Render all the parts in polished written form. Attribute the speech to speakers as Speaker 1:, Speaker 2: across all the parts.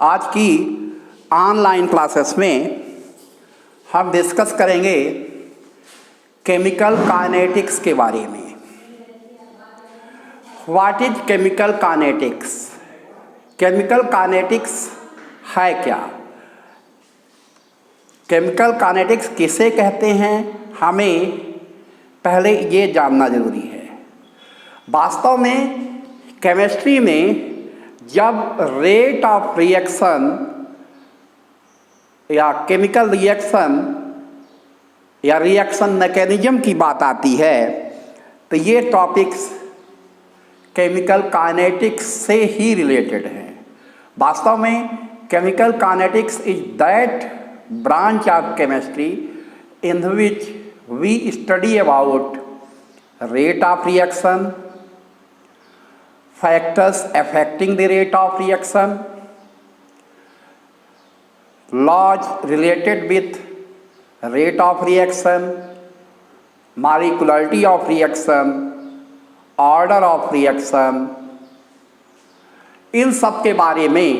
Speaker 1: आज की online classes में हम डिस्कस करेंगे केमिकल काइनेटिक्स के बारे में। What is chemical kinetics? Chemical kinetics है क्या? केमिकल काइनेटिक्स किसे कहते हैं, हमें पहले ये जानना जरूरी है। वास्तव में केमिस्ट्री में जब रेट ऑफ रिएक्शन या केमिकल रिएक्शन या रिएक्शन मैकेनिज्म की बात आती है तो ये टॉपिक्स केमिकल काइनेटिक्स से ही रिलेटेड हैं। वास्तव में chemical kinetics is that branch of chemistry in which we study about rate of reaction, factors affecting the rate of reaction, laws related with rate of reaction, molecularity of reaction, order of reaction, इन सब के बारे में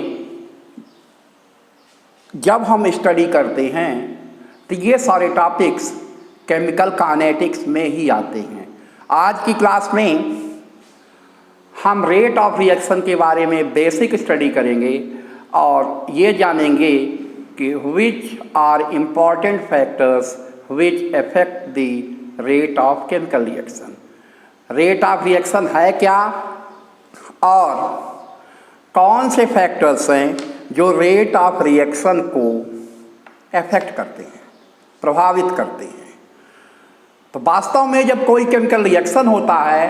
Speaker 1: जब हम study करते हैं तो ये सारे टॉपिक्स केमिकल काइनेटिक्स में ही आते हैं। आज की क्लास में हम रेट ऑफ रिएक्शन के बारे में बेसिक स्टडी करेंगे और ये जानेंगे कि which are important factors which affect the rate of chemical reaction. Rate of reaction है क्या और कौन से फैक्टर्स हैं जो रेट ऑफ रिएक्शन को अफेक्ट करते हैं, प्रभावित करते हैं। तो वास्तव में जब कोई केमिकल रिएक्शन होता है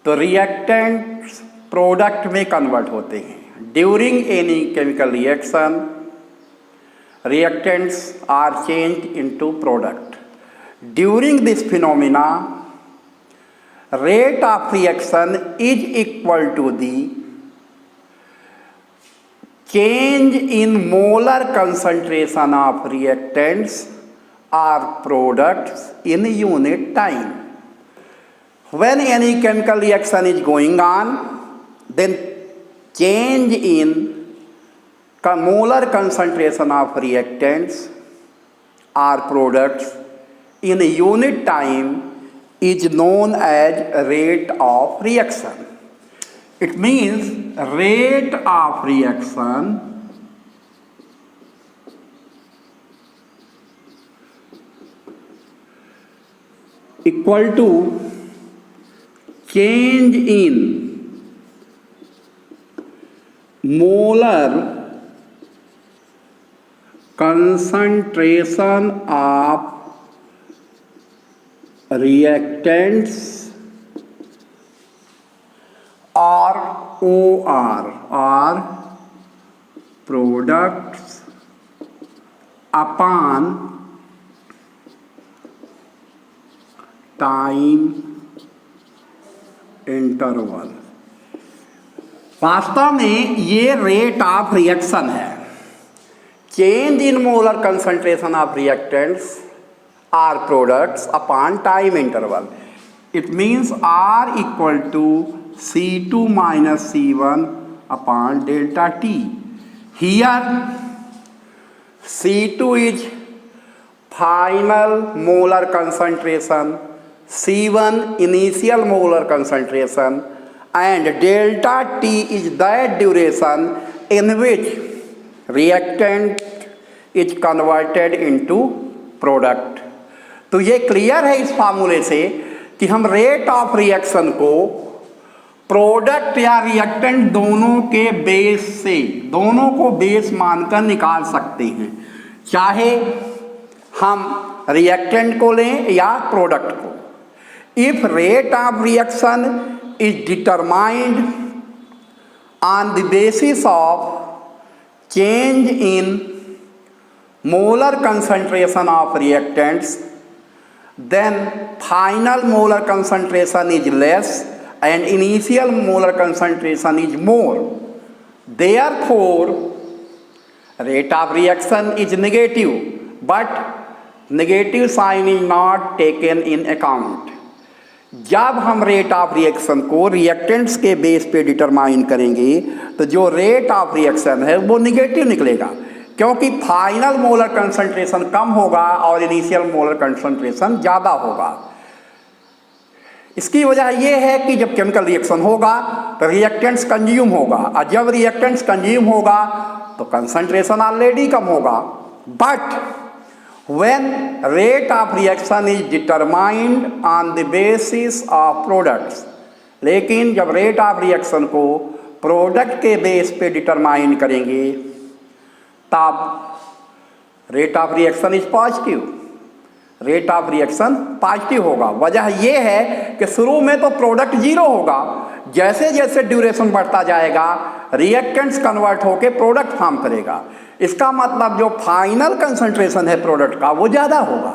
Speaker 1: तो रिएक्टेंट्स प्रोडक्ट में कन्वर्ट होते हैं। During any chemical reaction reactants are changed into product. During this phenomena rate of reaction is equal to the change in molar concentration of reactants or products in unit time. When any chemical reaction is going on, then change in molar concentration of reactants or products in unit time is known as rate of reaction. It means rate of reaction equal to change in molar concentration of reactants or OR or products upon time interval। वास्तव में ये rate of reaction है। Change in molar concentration of reactants or products upon time interval. It means R equal to C2 minus C1 upon delta T. Here C2 is final molar concentration, C1 initial molar concentration, and delta T is that duration in which reactant is converted into product। तो ये clear है इस फार्मूले से कि हम rate of reaction को product या रिएक्टेंट दोनों के बेस से, दोनों को बेस मानकर निकाल सकते हैं, चाहे हम रिएक्टेंट को लें या प्रोडक्ट को। If rate of reaction is determined on the basis of change in molar concentration of reactants, then final molar concentration is less and initial molar concentration is more. Therefore, rate of reaction is negative, but negative sign is not taken in account. जब हम rate of reaction को reactants के base पे determine करेंगे तो जो rate of reaction है वो निगेटिव निकलेगा, क्योंकि फाइनल मोलर कंसंट्रेशन कम होगा और इनिशियल मोलर कंसंट्रेशन ज़्यादा होगा। इसकी वजह यह है कि जब केमिकल रिएक्शन होगा तो रिएक्टेंट्स कंज्यूम होगा, और जब रिएक्टेंट्स कंज्यूम होगा तो कंसंट्रेशन ऑलरेडी कम होगा। But when rate of reaction is determined on the basis of products, लेकिन जब रेट ऑफ रिएक्शन को प्रोडक्ट के बेस पे डिटरमाइन करेंगे तब rate of reaction is positive, rate of reaction positive होगा। वजह यह है कि शुरू में तो प्रोडक्ट जीरो होगा, जैसे जैसे ड्यूरेशन बढ़ता जाएगा रिएक्टेंट्स कन्वर्ट होकर प्रोडक्ट फॉर्म करेगा। इसका मतलब जो फाइनल कंसंट्रेशन है प्रोडक्ट का वो ज़्यादा होगा।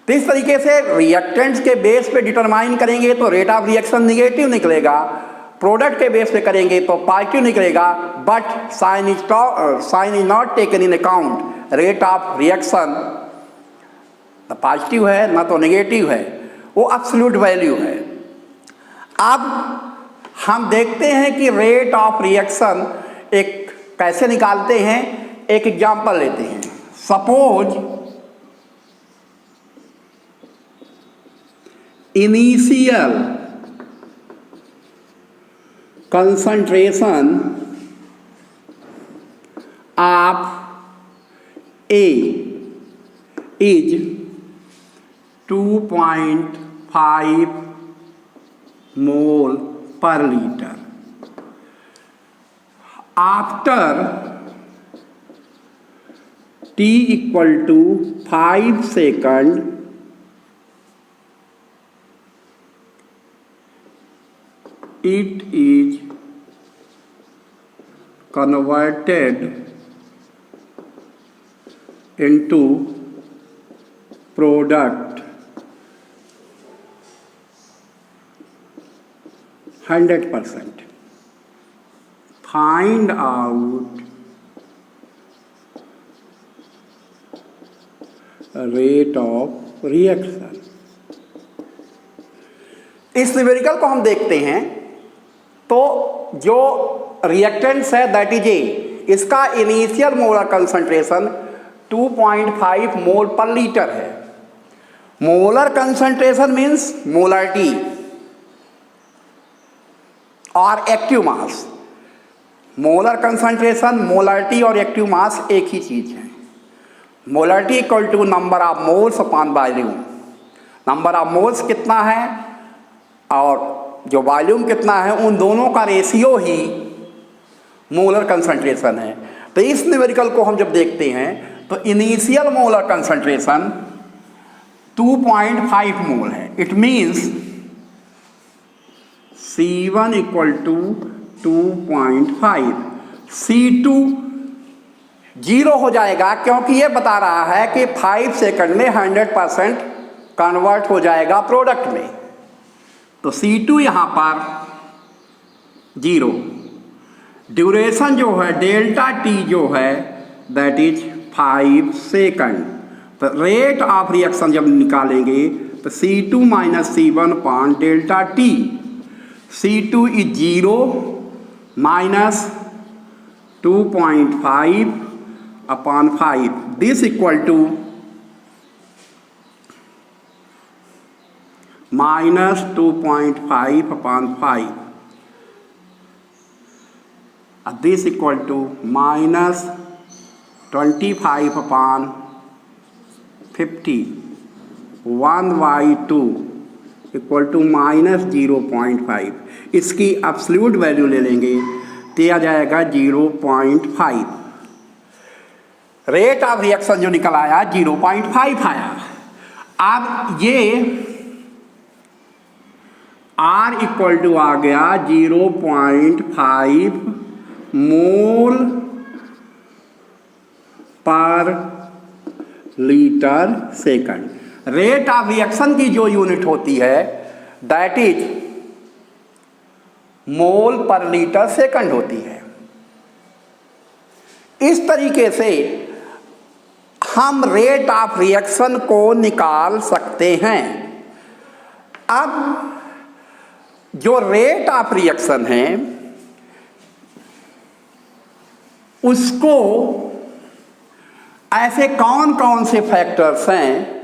Speaker 1: तो इस तरीके से रिएक्टेंट्स के बेस पे डिटरमाइन करेंगे तो रेट ऑफ रिएक्शन निगेटिव निकलेगा, प्रोडक्ट के बेस पे करेंगे तो पॉजिटिव निकलेगा। But sign is not taken in account, rate of reaction न पॉजिटिव है न तो नेगेटिव है, वो एब्सोल्यूट वैल्यू है। अब हम देखते हैं कि रेट ऑफ रिएक्शन एक कैसे निकालते हैं। एक एग्जांपल लेते हैं। Suppose initial concentration of A is 2.5 मोल पर litre. After t equal to 5 seconds, it is converted into product 100%. Find out rate of reaction. इस न्यूमेरिकल को हम देखते हैं तो जो रिएक्टेंट्स है दैट इज ए, इसका इनिशियल मोलर कंसंट्रेशन 2.5 मोल पर लीटर है। मोलर कंसंट्रेशन मीन्स मोलरिटी और active mass. Molar concentration, molarity और एक्टिव मास एक ही चीज है। Molarity equal to number of moles upon volume. Number of moles कितना है और जो वॉल्यूम कितना है, उन दोनों का रेशियो ही मोलर कंसंट्रेशन है। तो इस न्यूमेरिकल को हम जब देखते हैं तो इनिशियल मोलर कंसंट्रेशन 2.5 मोल है। It means C1 equal to 2.5। C2 zero हो जाएगा, क्योंकि ये बता रहा है कि 5 सेकंड में 100% कन्वर्ट हो जाएगा प्रोडक्ट में। तो C2 यहाँ पर जीरो। ड्यूरेशन जो है डेल्टा टी जो है दैट इज 5 सेकंड। तो रेट ऑफ रिएक्शन जब निकालेंगे तो C2 minus C1 upon delta T. C2 is zero minus 2.5 upon 5, this equal to minus 2.5 upon 5, and this equal to minus 25 upon 50, 1/2 equal to minus 0.5। इसकी absolute value ले लेंगे तो आ जाएगा 0.5। Rate of reaction जो निकल आया 0.5 आया। अब ये R इक्वल टू आ गया 0.5 मोल पर litre second. Rate of reaction की जो यूनिट होती है दैट इज मोल पर लीटर सेकंड होती है। इस तरीके से हम रेट ऑफ रिएक्शन को निकाल सकते हैं। अब जो रेट ऑफ रिएक्शन है उसको ऐसे कौन कौन से फैक्टर्स हैं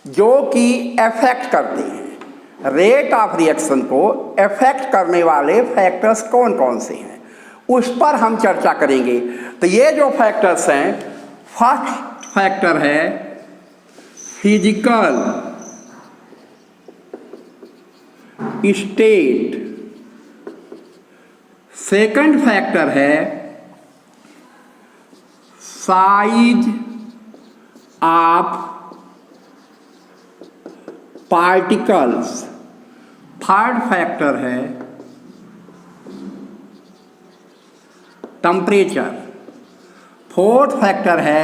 Speaker 1: जो कि अफेक्ट करते हैं, रेट ऑफ रिएक्शन को अफेक्ट करने वाले फैक्टर्स कौन कौन से हैं, उस पर हम चर्चा करेंगे। तो ये जो फैक्टर्स हैं, फर्स्ट फैक्टर है फिजिकल स्टेट, सेकंड फैक्टर है size of particles, third factor है टेम्परेचर, फोर्थ फैक्टर है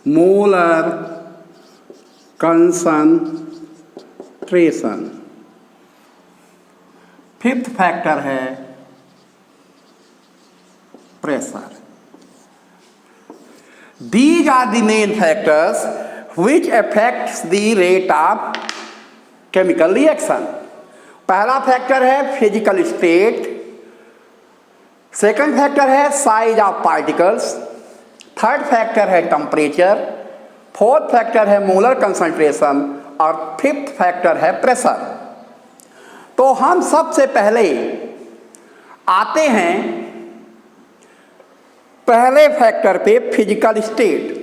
Speaker 1: मोलर कंसंट्रेशन, फिफ्थ फैक्टर है pressure. These are the main factors which affects the rate of chemical reaction. पहला factor है physical state, second factor है size of particles, third factor है temperature, fourth factor है molar concentration और fifth factor है pressure. तो हम सबसे पहले आते हैं पहले फैक्टर पे, फिजिकल स्टेट।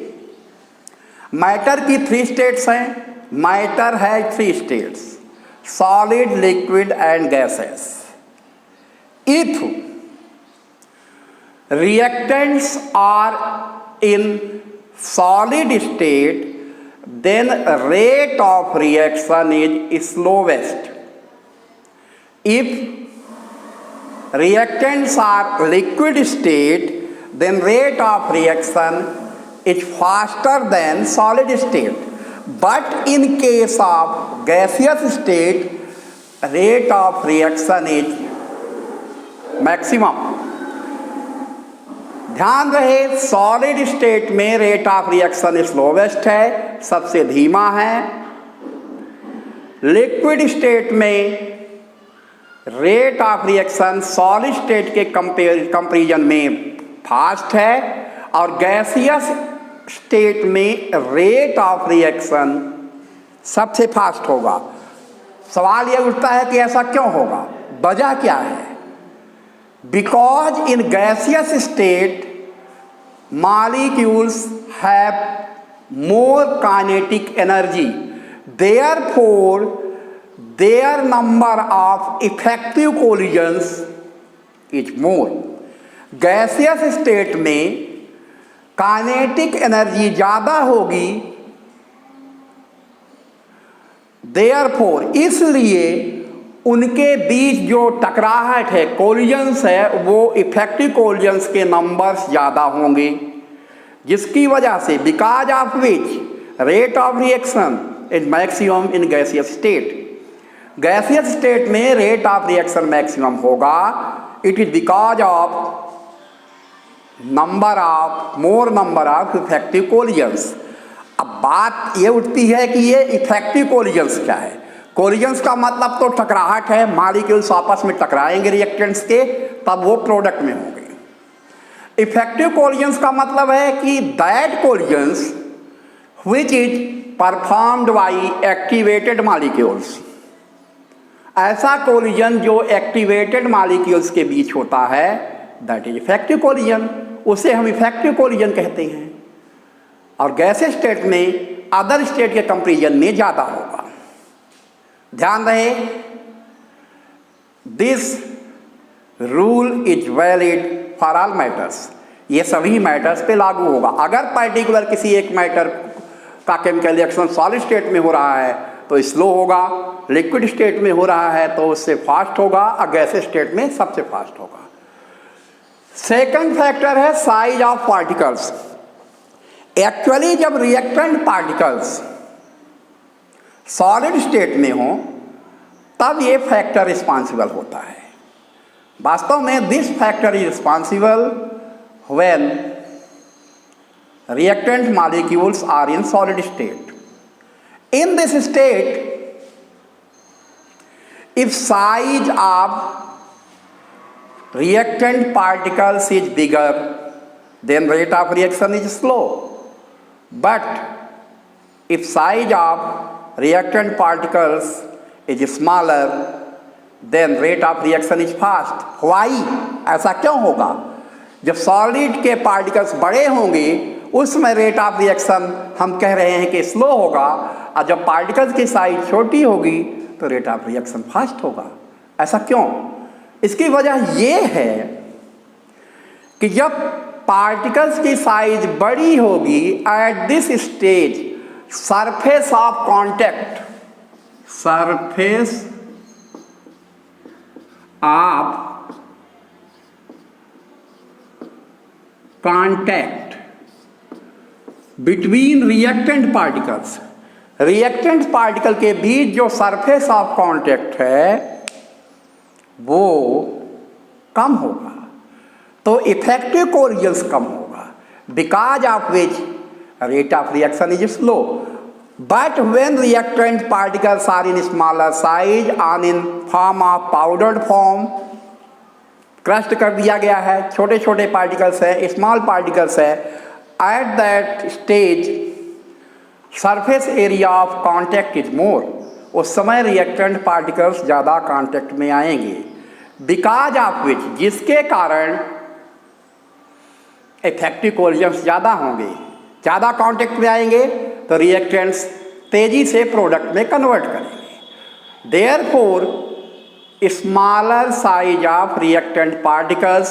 Speaker 1: मैटर की 3 स्टेट्स हैं। मैटर है 3 states, solid, liquid and gases. If reactants are in solid state, then rate of reaction is slowest. If reactants are liquid state, then rate of reaction is faster than solid state. But in case of gaseous state, rate of reaction is maximum. ध्यान रहे, solid state में rate of reaction slowest है, सबसे धीमा है। Liquid state में rate of reaction solid state के comparison में फास्ट है, और गैसियस स्टेट में रेट ऑफ रिएक्शन सबसे फास्ट होगा। सवाल यह उठता है कि ऐसा क्यों होगा, वजह क्या है? Because in gaseous state molecules have more kinetic energy, therefore their number of effective collisions is more. Gaseous state में काइनेटिक एनर्जी ज़्यादा होगी, therefore इसलिए उनके बीच जो टकराहट है, कोलिजन्स है, वो इफेक्टिव कोलिजन्स के नंबर्स ज़्यादा होंगे, जिसकी वजह से because of which rate of reaction is maximum in gaseous state. Gaseous state में रेट ऑफ रिएक्शन मैक्सिमम होगा, it is because of more number of effective collisions. अब बात ये उठती है कि ये इफेक्टिव कोलिजन्स क्या है? कोलिजन्स का मतलब तो टकराहट है, मॉलिक्यूल्स आपस में टकराएंगे रिएक्टेंट्स के, तब वो प्रोडक्ट में होंगे। इफेक्टिव कोलिजन्स का मतलब है कि that collisions which is performed by activated molecules, ऐसा कोलिजन जो एक्टिवेटेड मॉलिक्यूल्स के बीच होता है, दैट इज इफेक्टिव कोलिजन, उसे हम इफेक्टिव कोलिजन कहते हैं। और गैसेस स्टेट में अदर स्टेट के कंपैरिजन में ज़्यादा होगा। ध्यान रहे, this rule is valid for all matters, ये सभी मैटर्स पे लागू होगा। अगर पर्टिकुलर किसी एक मैटर का केमिकल रिएक्शन सॉलिड स्टेट में हो रहा है तो स्लो होगा, लिक्विड स्टेट में हो रहा है तो उससे फास्ट होगा, और गैसेस स्टेट में सबसे फास्ट होगा। सेकंड फैक्टर है साइज ऑफ पार्टिकल्स। एक्चुअली जब रिएक्टेंट पार्टिकल्स सॉलिड स्टेट में हो तब ये फैक्टर रिस्पॉन्सिबल होता है। वास्तव में this factor is responsible when reactant molecules are in solid state. In this state, if size of reactant particles is bigger, then rate of reaction is slow. But if size of reactant particles is smaller, then rate of reaction is fast. Why? ऐसा क्यों होगा? जब solid के particles बड़े होंगे उसमें rate of reaction हम कह रहे हैं कि स्लो होगा, और जब पार्टिकल्स की साइज छोटी होगी तो रेट ऑफ रिएक्शन फास्ट होगा। ऐसा क्यों? इसकी वजह ये है कि जब पार्टिकल्स की साइज बड़ी होगी, at this stage surface of contact, surface of contact between reactant particles, reactant particle के बीच जो सरफेस ऑफ कांटेक्ट है वो कम होगा, तो इफेक्टिव कोरिजन्स कम होगा, because of which rate of reaction is slow. But when reactant particles are in smaller size on in form of powdered form, crushed कर दिया गया है, छोटे छोटे पार्टिकल्स है, स्मॉल पार्टिकल्स है, at that stage surface area of contact is more, उस समय रिएक्टेंट पार्टिकल्स ज़्यादा कांटेक्ट में आएंगे, बिकॉज ऑफ विच, जिसके कारण इफेक्टिव कोरिजन्स ज़्यादा होंगे, ज़्यादा कांटेक्ट में आएंगे तो रिएक्टेंट्स तेजी से प्रोडक्ट में कन्वर्ट करेंगे. Therefore smaller size of reactant particles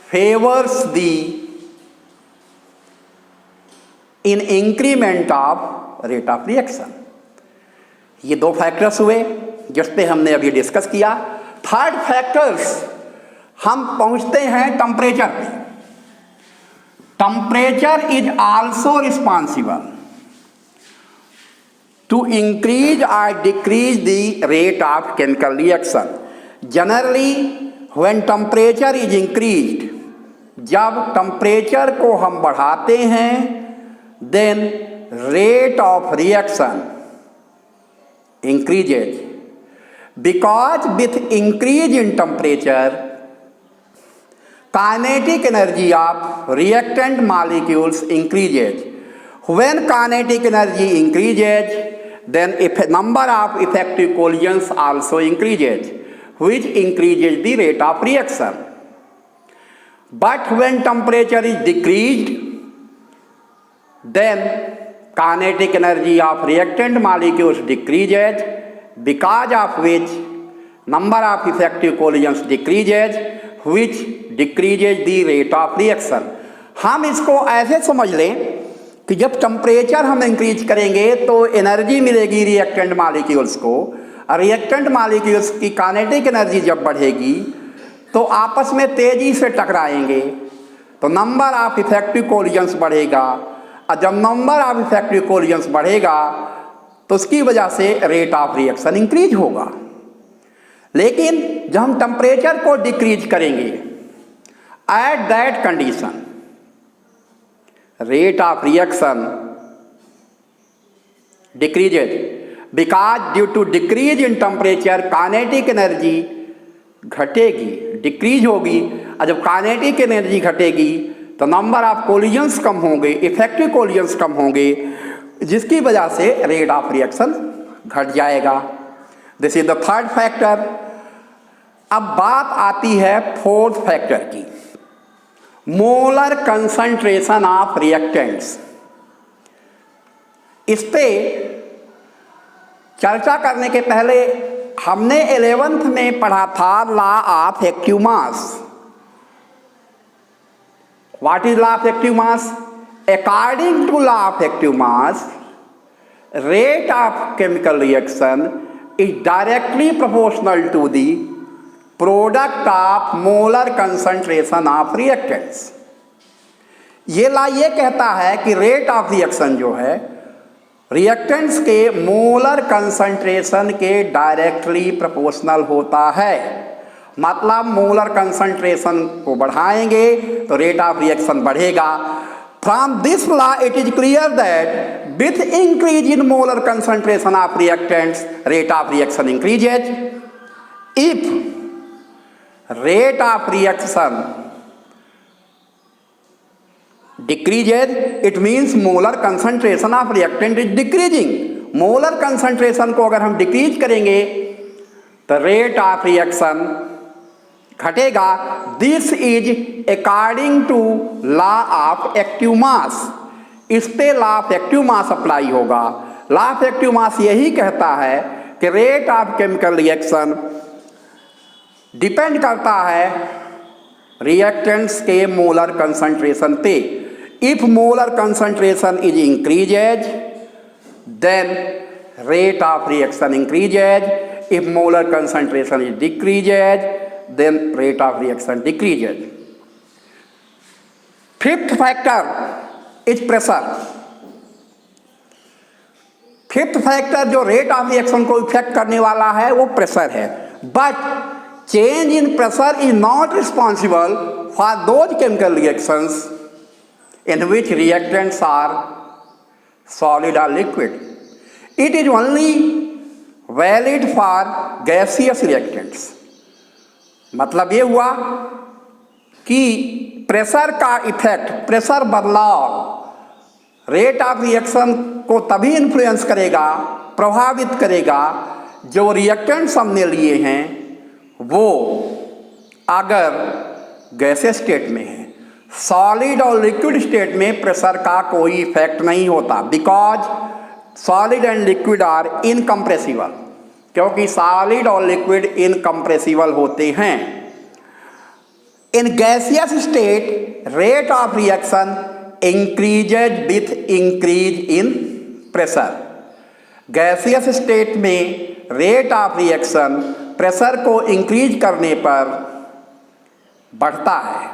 Speaker 1: favors the in increment of rate of reaction. ये दो फैक्टर्स हुए जिस पे हमने अभी डिस्कस किया. थर्ड फैक्टर्स हम पहुंचते हैं टेम्परेचर पे. Temperature is also responsible to increase or decrease the rate of chemical reaction. Generally, when temperature is increased, जब टेम्परेचर को हम बढ़ाते हैं, then rate of reaction increases, because with increase in temperature, kinetic energy of reactant molecules increases. When kinetic energy increases, then if number of effective collisions also increases, which increases the rate of reaction. But when temperature is decreased, then kinetic energy of reactant molecules decreases, because of which number of effective collisions decreases, which decreases the rate of reaction. हम इसको ऐसे समझ लें कि जब temperature हम increase करेंगे तो एनर्जी मिलेगी रिएक्टेंट मॉलिक्यूल्स को, और रिएक्टेंट मॉलिक्यूल्स की काइनेटिक एनर्जी जब बढ़ेगी तो आपस में तेजी से टकराएंगे, तो नंबर ऑफ इफेक्टिव कोलिजन्स बढ़ेगा, और जब नंबर ऑफ इफेक्टिव कोलिजन्स बढ़ेगा तो उसकी वजह से रेट ऑफ रिएक्शन इंक्रीज होगा. लेकिन जब हम टेम्परेचर को डिक्रीज करेंगे, at that condition rate of reaction decreases, because due to decrease in temperature kinetic energy घटेगी, डिक्रीज होगी, और जब काइनेटिक एनर्जी घटेगी तो नंबर ऑफ कोलिजन्स कम होंगे, इफेक्टिव कोलिजन्स कम होंगे, जिसकी वजह से रेट ऑफ रिएक्शन घट जाएगा. This is the third factor. अब बात आती है फोर्थ फैक्टर की, मोलर कंसंट्रेशन ऑफ रिएक्टेंट्स. इस पे चर्चा करने के पहले हमने 11th में पढ़ा था law of active mass. What is law of active mass? According to law of active mass, rate of chemical reaction is directly proportional to the product of molar concentration of reactants. ये law ये कहता है कि rate of reaction जो है reactants के molar concentration के directly proportional होता है. मतलब मोलर कंसंट्रेशन को बढ़ाएंगे तो रेट ऑफ रिएक्शन बढ़ेगा. From this law, it is clear that with increase in molar concentration of reactants, rate of reaction increases. If rate of reaction decreases, it means molar concentration of reactant is decreasing. molar concentration को अगर हम decrease करेंगे तो rate of reaction घटेगा. This is according to law of active mass. इस पे law of active mass apply होगा. Law of active mass यही कहता है कि rate of chemical reaction depend करता है रिएक्टेंट्स के मोलर कंसंट्रेशन पे. If molar concentration is increases then rate of reaction increases. If molar concentration is decreases then rate of reaction decreases. Fifth factor is pressure. Fifth factor जो rate of reaction को effect करने वाला है वो pressure है. But change in pressure is not responsible for those chemical reactions in which reactants are solid और liquid. It is only valid for gaseous reactants. मतलब ये हुआ कि प्रेशर का इफेक्ट, प्रेशर बदलाव रेट ऑफ रिएक्शन को तभी इन्फ्लुएंस करेगा, प्रभावित करेगा जो रिएक्टेंट्स हमने लिए हैं वो अगर गैसियस स्टेट में है. सॉलिड और लिक्विड स्टेट में प्रेशर का कोई इफेक्ट नहीं होता because solid and liquid are incompressible. क्योंकि सॉलिड और लिक्विड इनकम्प्रेसिबल होते हैं. In gaseous state rate of reaction increases with increase in pressure. Gaseous state में रेट ऑफ रिएक्शन प्रेशर को इंक्रीज करने पर बढ़ता है.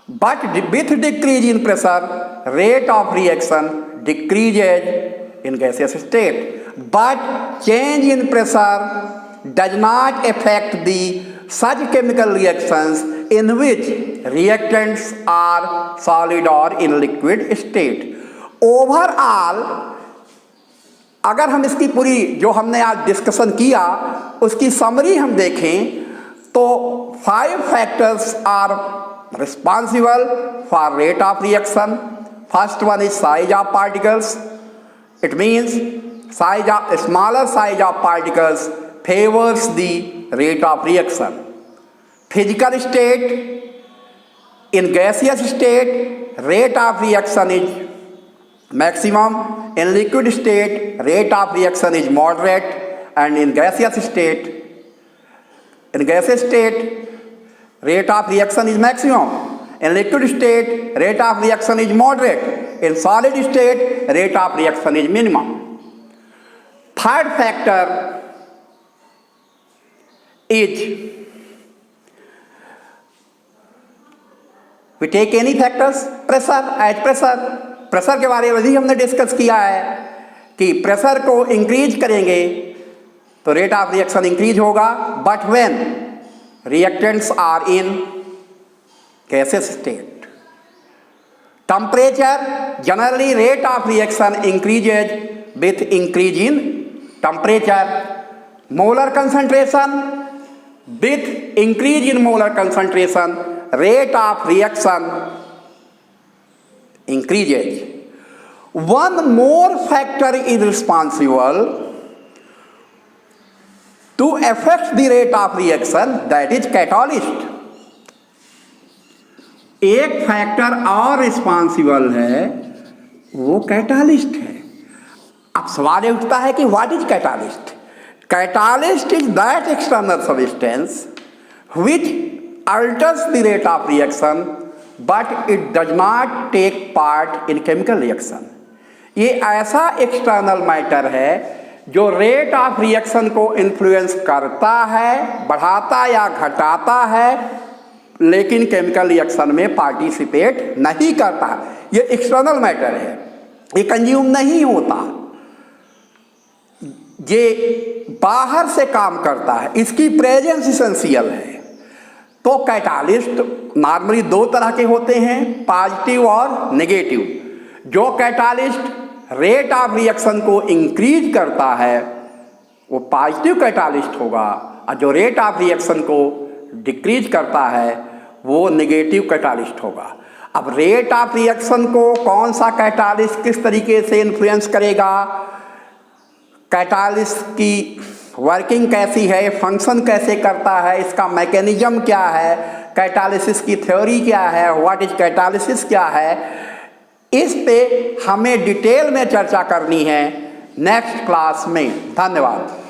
Speaker 1: But with decrease in pressure rate of reaction decreases in gaseous state. But change in pressure does not affect the such chemical reactions in which reactants are solid or in liquid state. Overall, अगर हम इसकी पूरी जो हमने आज discussion किया उसकी summary हम देखें तो 5 factors are responsible for rate of reaction. First one is size of particles. It means smaller size of particles favors the rate of reaction. Physical state, in gaseous state rate of reaction is maximum, in liquid state rate of reaction is moderate, and in gaseous state rate of reaction is maximum, in liquid state rate of reaction is moderate, in solid state rate of reaction is minimum. Third factor is, we take any factors, pressure as pressure. Pressure के बारे में भी हमने discuss किया है कि pressure को increase करेंगे तो रेट ऑफ रिएक्शन इंक्रीज होगा. But when reactants are in gaseous state, temperature generally rate of reaction increases with increase in temperature. Molar concentration with increase in molar concentration rate of reaction increases. One more factor is responsible to affect the rate of reaction, that is catalyst. एक factor और responsible है वो catalyst है. अब सवाल उठता है कि what is catalyst. Catalyst is that external substance which alters the rate of reaction but it does not take part in chemical reaction. ये ऐसा एक्सटर्नल मैटर है जो रेट ऑफ रिएक्शन को इन्फ्लुएंस करता है, बढ़ाता या घटाता है, लेकिन केमिकल रिएक्शन में पार्टिसिपेट नहीं करता. ये एक्सटर्नल मैटर है, ये कंज्यूम नहीं होता, ये बाहर से काम करता है. इसकी प्रेजेंस इसेंशियल है. तो कैटालिस्ट नॉर्मली दो तरह के होते हैं, पॉजिटिव और नेगेटिव। जो कैटालिस्ट रेट ऑफ रिएक्शन को इंक्रीज करता है वो पॉजिटिव कैटालिस्ट होगा, और जो रेट ऑफ रिएक्शन को डिक्रीज करता है वो नेगेटिव कैटालिस्ट होगा। अब रेट ऑफ रिएक्शन को कौन सा कैटालिस्ट किस तरीके से इन्फ्लुएंस करेगा, कैटालिस्ट की वर्किंग कैसी है, फंक्शन कैसे करता है, इसका मैकेनिज्म क्या है, कैटालिसिस की थ्योरी क्या है, व्हाट इज कैटालिसिस क्या है, इस पे हमें डिटेल में चर्चा करनी है नेक्स्ट क्लास में। धन्यवाद।